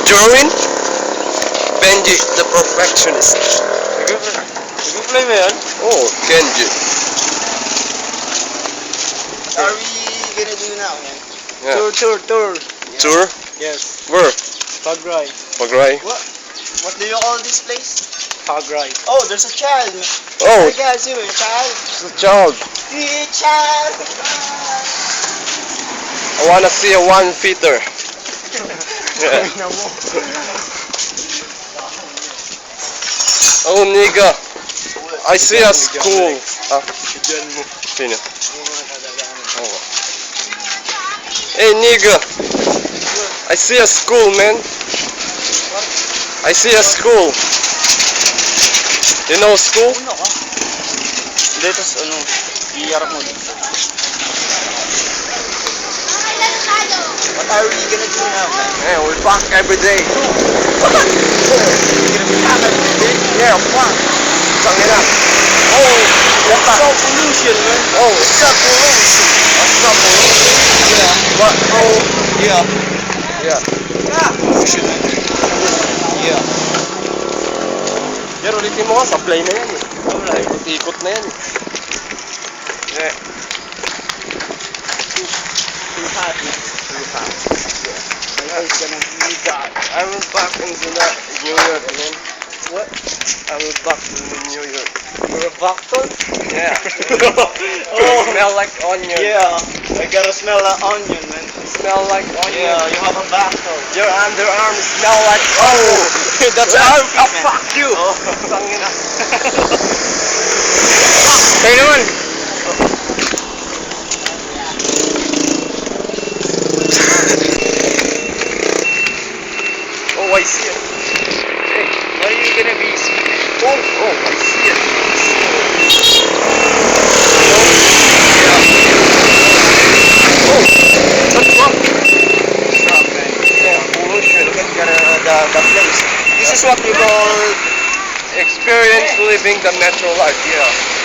Darwin? Benji, the perfectionist. Nag-play mo yan? Oh, Kenji. Are we gonna do now, man? Yeah. Tour. Tour? Yes. Where? Pagray. Pagray? What do you call this place? Pagray. Oh, there's a child. Oh, I guess you, a child. it's a child. See a child. I wanna see a one-feeder. Yeah. Oh, nigga. I see a school. Ah, sino? Oh. Hey, nigga. I see a school, man. I see a school. You know school? Ano ka? Hindi, tapos ano, iarap mo. What are we gonna do now, man? Man, we fuck every day. We're gonna be back every day? Yeah, fuck. Tangina. Oh, that's so pollution, man. Oh, It's a pollution. what's up, pollution? Yeah. What? Oh, Yeah. yeah. Yeah, pollution, man. Yeah. Pero ulitin mo nga, supply na yan eh. Wala eh. Ikot na yan eh. Yeah. Too hot, man. Too hot. Yeah. It's gonna be God. I will back into that New York again. What? I will back to New York. You're a Vacton? Yeah. Oh. Smell like onion. Yeah. I gotta smell that onion, man. Smell like onion. Yeah, you have a Vacton. Your underarms smell like oh. That's arm. Oh, man. fuck you. Oh. Tangina. Kayo naman. Oh, I see it. Hey, What are you gonna be speaking? oh, I see it. Oh, that's what? Stop, man. Yeah, pollution. Look at the place. This is what we call Experience living the metro life. Yeah.